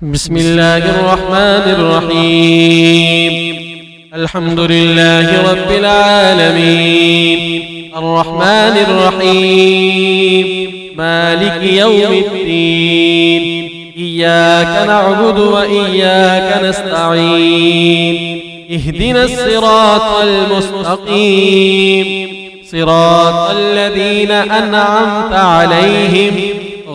بسم الله الرحمن الرحيم. الحمد لله رب العالمين، الرحمن الرحيم، مالك يوم الدين. إياك نعبد وإياك نستعين. اهدنا الصراط المستقيم، صراط الذين أنعمت عليهم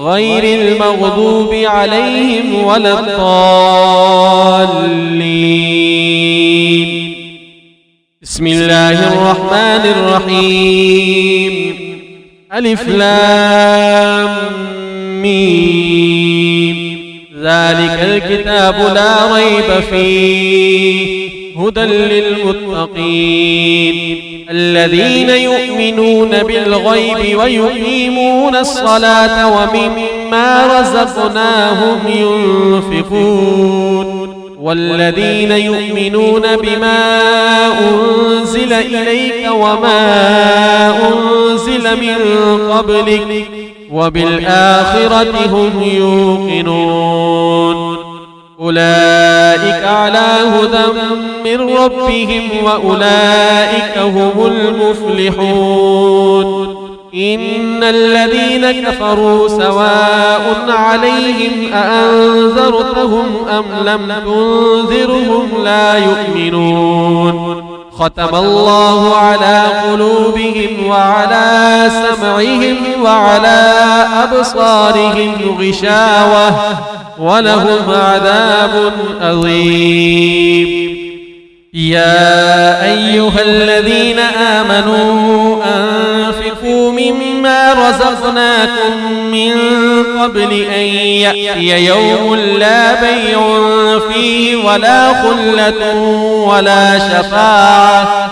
غير المغضوب عليهم ولا الضالين. بسم الله الرحمن الرحيم. ألف لام ميم. ذلك الكتاب لا ريب فيه هدى للمتقين الذين يؤمنون بالغيب ويقيمون الصلاة ومما رزقناهم ينفقون والذين يؤمنون بما أنزل إليك وما أنزل من قبلك وبالآخرة هم يوقنون. أولئك على هدى من ربهم وأولئك هم المفلحون. إن الذين كفروا سواء عليهم أأنذرتهم أم لم تنذرهم لا يؤمنون. ختم الله على قلوبهم وعلى سمعهم وعلى أبصارهم غشاوة ولهم عذاب عظيم. يا أيها الذين آمنوا أنفقوا مما رزقناكم من قبل أن يأتي يوم لا بيع فيه ولا خلة ولا شفاعة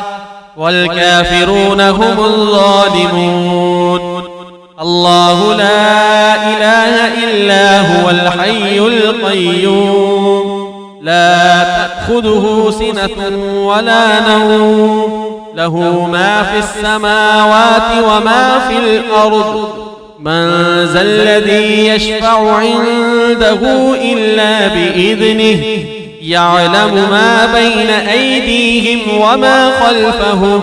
والكافرون هم الظالمون. الله لا إله إلا هو الحي القيوم لا تأخذه سنة ولا نوم له ما في السماوات وما في الأرض. من ذا الذي يشفع عنده إلا بإذنه يعلم ما بين أيديهم وما خلفهم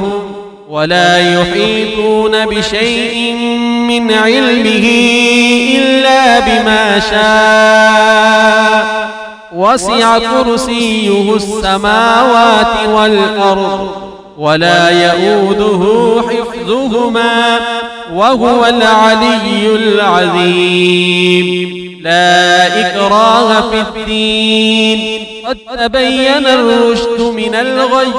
ولا يحيطون بشيء من علمه إلا بما شاء وسع كرسيه السماوات والأرض ولا يؤوده حفظهما وهو العلي العظيم. لا إكراه في الدين قد تبين الرشد من الغي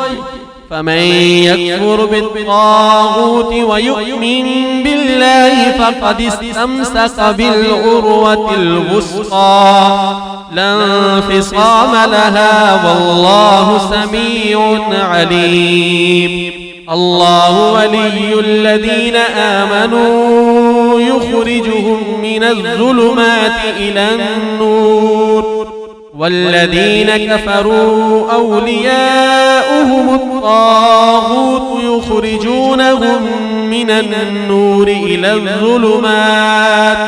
فمن يكفر بالطاغوت ويؤمن بالله فقد استمسك بالعروة الوثقى لا انفصام لها والله سميع عليم. الله ولي الذين آمنوا يخرجهم من الظلمات إلى النور والذين كفروا أولياؤهم الطاغوت يخرجونهم من النور إلى الظلمات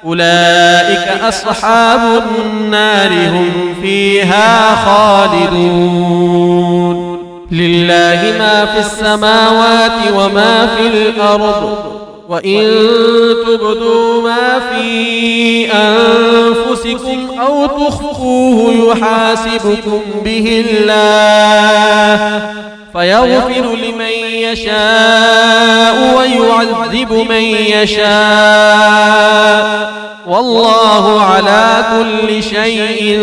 أولئك أصحاب النار هم فيها خالدون. لله ما في السماوات وما في الأرض وإن تبدوا ما في أنفسكم أو تخفوه يحاسبكم به الله فيغفر لمن يشاء ويعذب من يشاء والله على كل شيء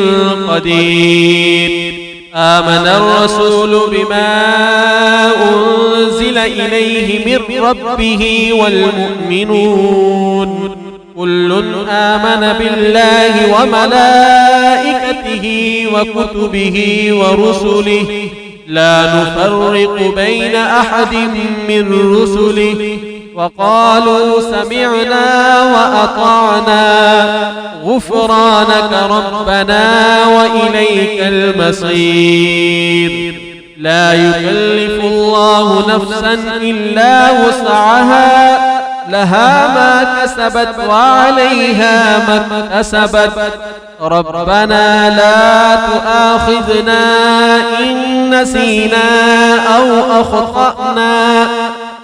قدير. آمن الرسول بما أنزل إليه من ربه والمؤمنون كل آمن بالله وملائكته وكتبه ورسله لا نفرق بين أحد من رسله وقالوا سمعنا وأطعنا غفرانك ربنا وإليك المصير. لا يكلف الله نفسا إلا وسعها لها ما كسبت وعليها ما اكتسبت ربنا لا تؤاخذنا إن نسينا أو أخطأنا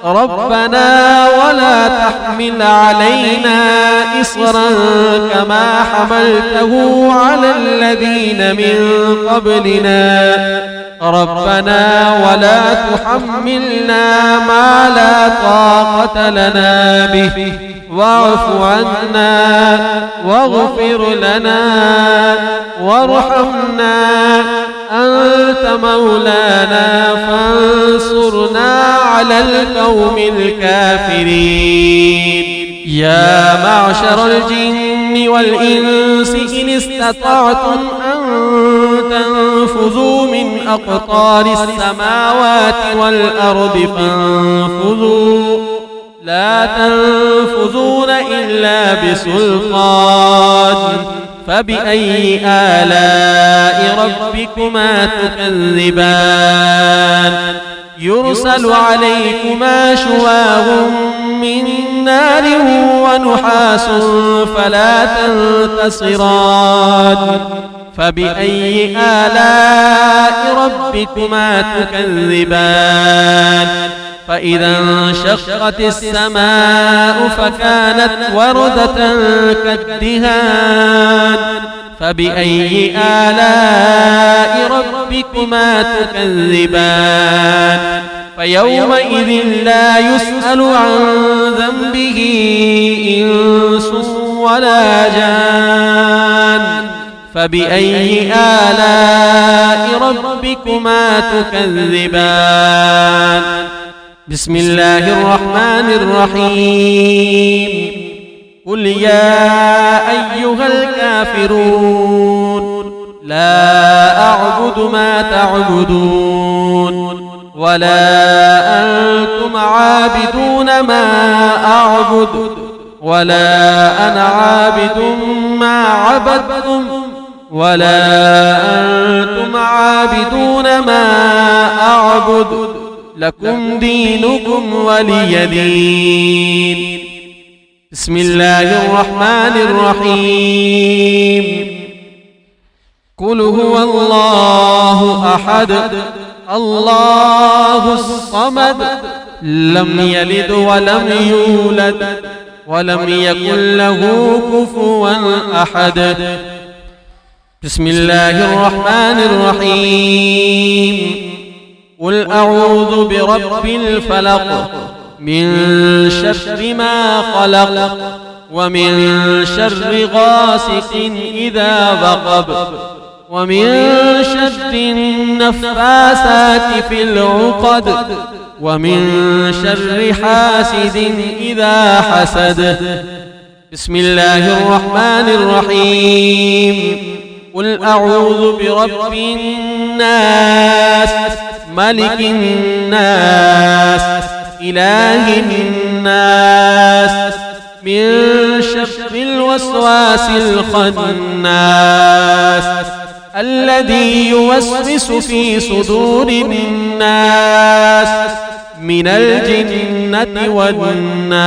ربنا ولا تحمل علينا إصرا كما حملته على الذين من قبلنا ربنا ولا تحملنا ما لا طاقة لنا به واعف عنا واغفر لنا وارحمنا أنت مولانا فانصرنا على القوم الكافرين يا معشر الجن والإنس إن استطعتم أن تنفذوا من أقطار السماوات والأرض فانفذوا لا تنفذون إلا بسلطان فبأي آلاء ربكما تكذبان يرسل عليكما شواظ من نار ونحاس فلا تنتصران فبأي آلاء ربكما تكذبان فإذا انشقت السماء فكانت وردة كالدهان فبأي آلاء ربكما تكذبان فيومئذ لا يسأل عن ذنبه إنس ولا جان فبأي آلاء ربكما تكذبان بسم الله الرحمن الرحيم قل يا أيها الكافرون لا أعبد ما تعبدون ولا أنتم عابدون ما أعبد ولا أنا عابد ما عبدتم ولا أنتم عابدون ما أعبد لكم دينكم ولي دين بسم الله الرحمن الرحيم قل هو الله أحد الله الصمد لم يلد ولم يولد ولم يكن له كفوا أحد بسم الله الرحمن الرحيم قل أعوذ برب الفلق من شر ما خلق ومن شر غاسق إذا وقب ومن شر النفاثات في العقد ومن شر حاسد إذا حسد بسم الله الرحمن الرحيم قل أعوذ برب الناس ملك الناس إله الناس من شر الوسواس الخناس الذي يوسوس في صدور الناس من الجنة والناس